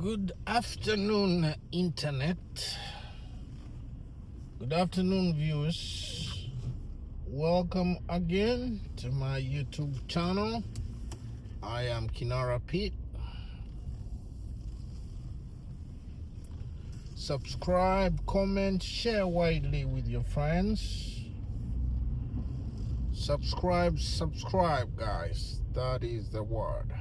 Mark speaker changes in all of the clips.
Speaker 1: Good afternoon, Internet. Good afternoon, viewers. Welcome again to my YouTube channel. I am Kinara Pete. Subscribe, comment, share widely with your friends. Subscribe, guys. That is the word.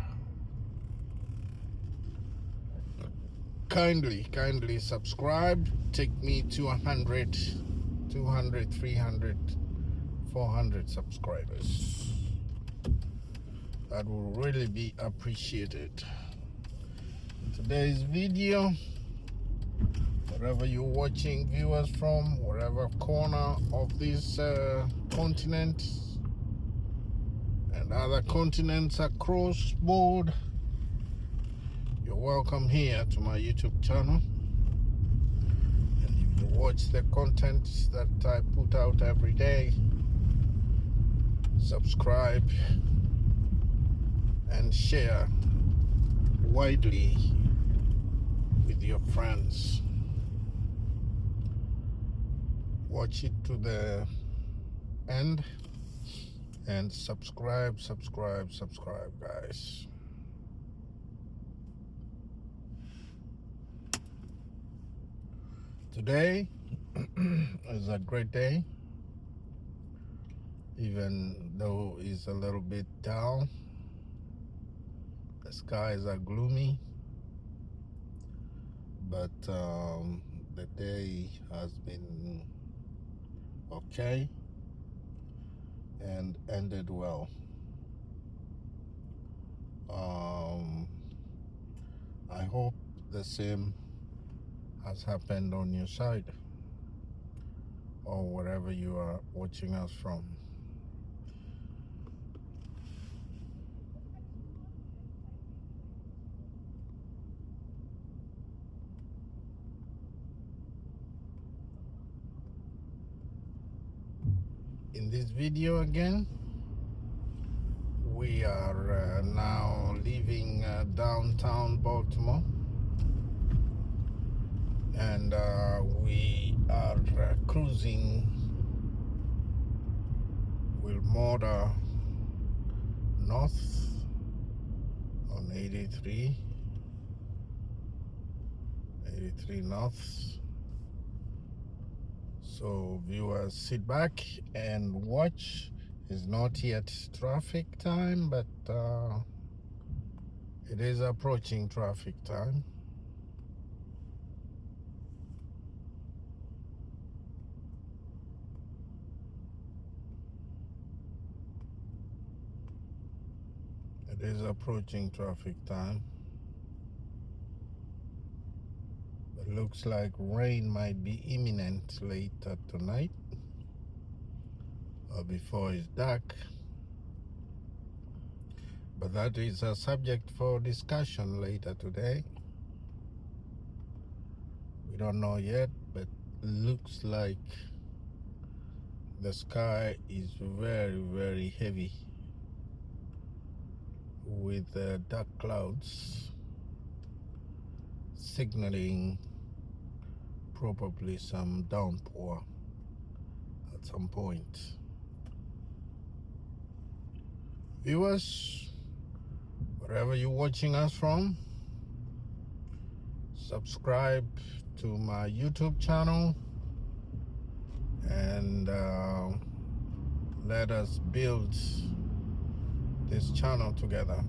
Speaker 1: Kindly subscribe. Take me to 100, 200, 300, 400 subscribers. That will really be appreciated. Today's video, wherever you're watching viewers from, wherever corner of this continent and other continents across board, you're welcome here to my YouTube channel. And if you watch the content that I put out every day, subscribe and share widely with your friends. Watch it to the end and subscribe, guys. Today is a great day, even though it's a little bit down. The skies are gloomy, but the day has been okay and ended well. I hope the same has happened on your side or wherever you are watching us from. In this video again, we are now leaving downtown Baltimore, and we are cruising Wilmota North on 83 North. So viewers, sit back and watch. It's not yet traffic time, but it is approaching traffic time. It is approaching traffic time. It looks like rain might be imminent later tonight or before it's dark. But that is a subject for discussion later today. We don't know yet, but looks like the sky is very heavy with dark clouds signaling probably some downpour at some point. Viewers, wherever you're watching us from, subscribe to my YouTube channel and let us build this channel together.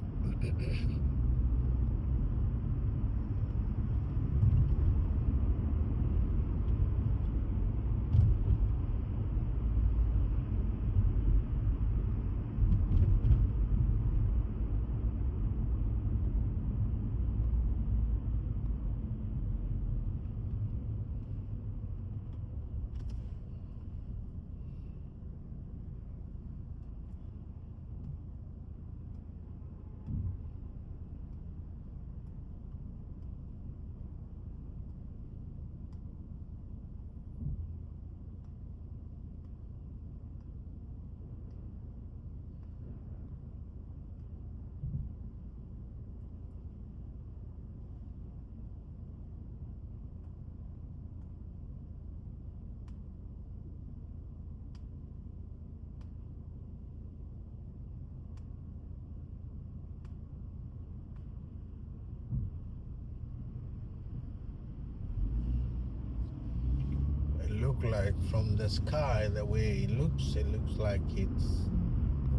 Speaker 1: like from the sky, the way it looks like it's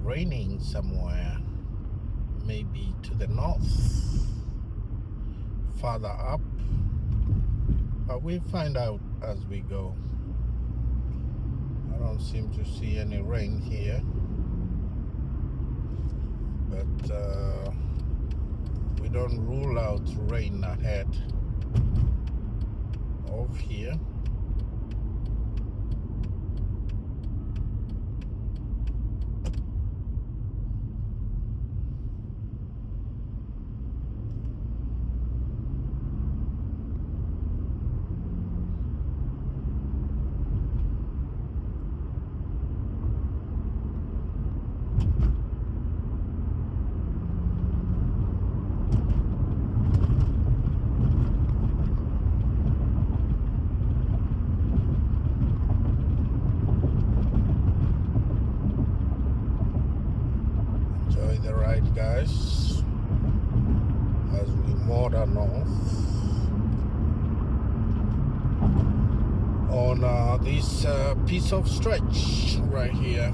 Speaker 1: raining somewhere, maybe to the north, farther up, but we'll find out as we go. I don't seem to see any rain here, but we don't rule out rain ahead of here. Enjoy the ride, guys, as we motor north on this piece of stretch right here.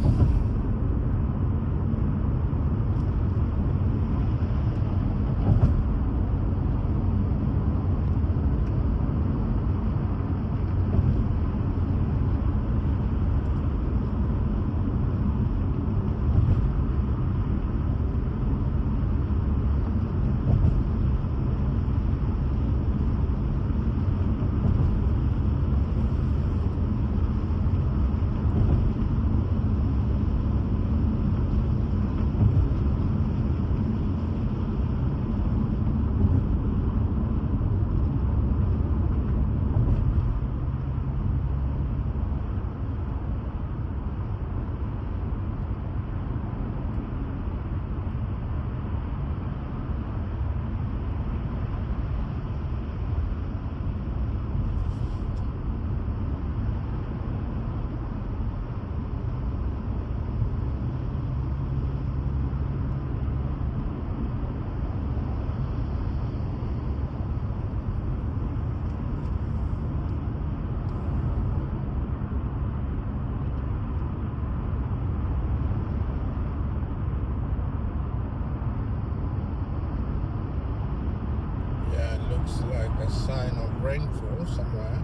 Speaker 1: Looks like a sign of rainfall somewhere.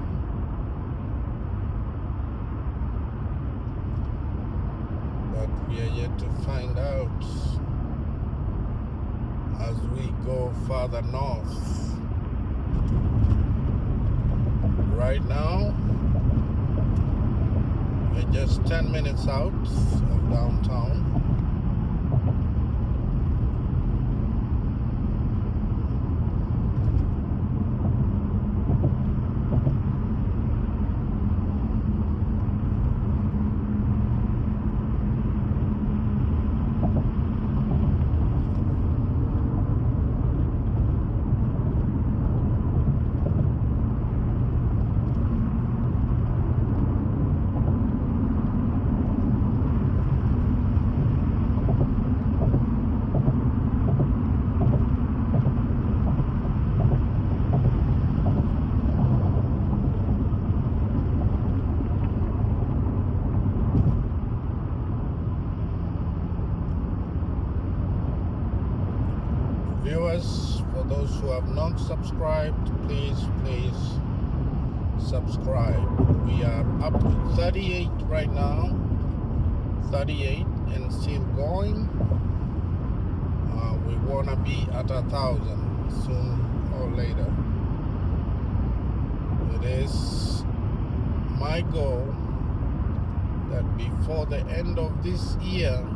Speaker 1: But we are yet to find out as we go farther north. Right now, we're just 10 minutes out of downtown. Viewers, for those who have not subscribed, please subscribe. We are up to 38 right now, 38 and still going. We want to be at 1,000 soon or later. It is my goal that before the end of this year,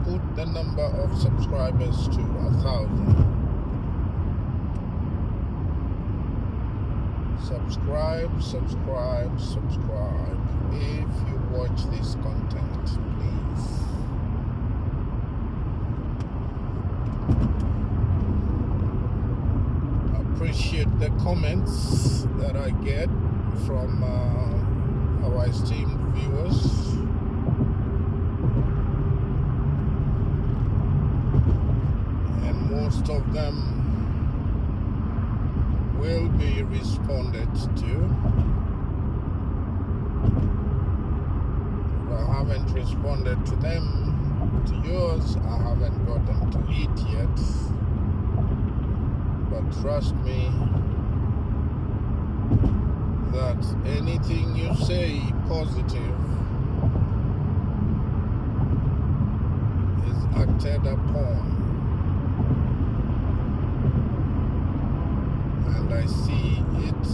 Speaker 1: put the number of subscribers to 1,000. Subscribe if you watch this content, please. Appreciate the comments that I get from our esteemed viewers. Most of them will be responded to. If I haven't responded to them, to yours, I haven't gotten to it yet. But trust me that anything you say positive is acted upon. And I see it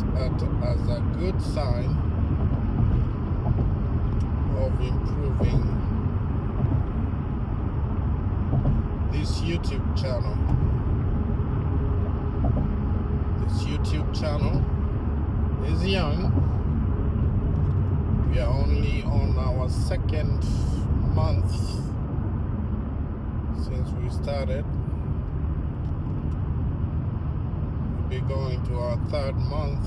Speaker 1: as a good sign of improving this YouTube channel. This YouTube channel is young. We are only on our second month since we started. We'll be going to our third month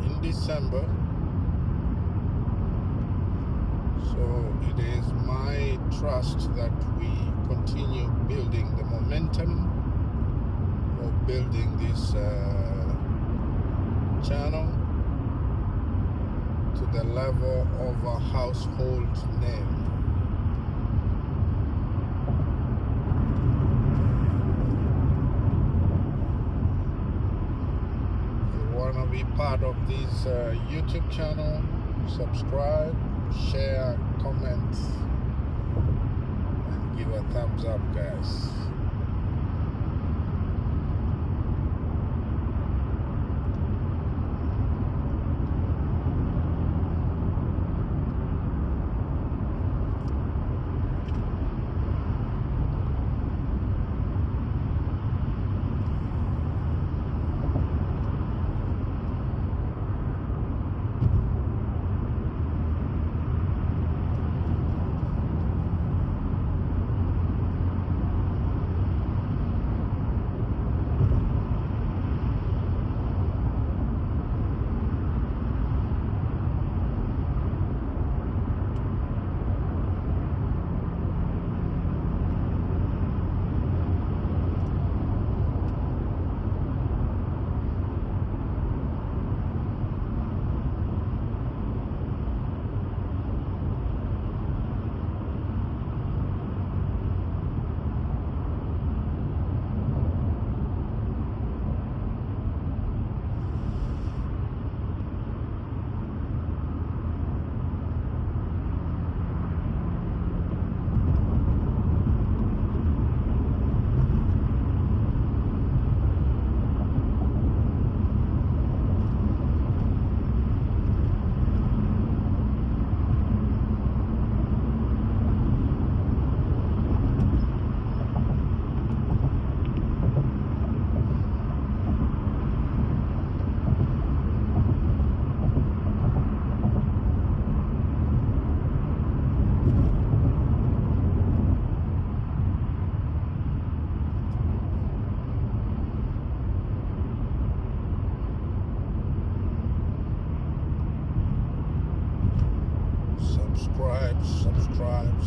Speaker 1: in December. So it is my trust that we continue building the momentum of building this channel to the level of a household name. If you want to be part of this YouTube channel, subscribe, share, comment, and give a thumbs up, guys.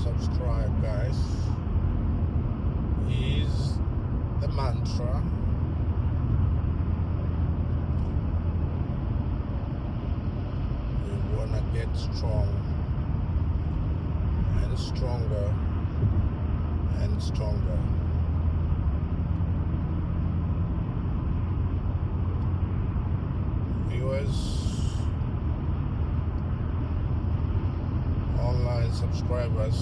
Speaker 1: Subscribe, guys, is the mantra. We want to get strong and stronger and stronger. Viewers, online subscribers,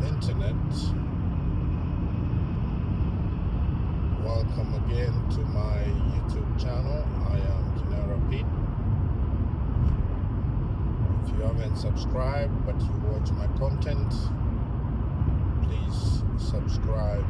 Speaker 1: internet, welcome again to my YouTube channel. I am Kinara Pete. If you haven't subscribed but you watch my content, please subscribe.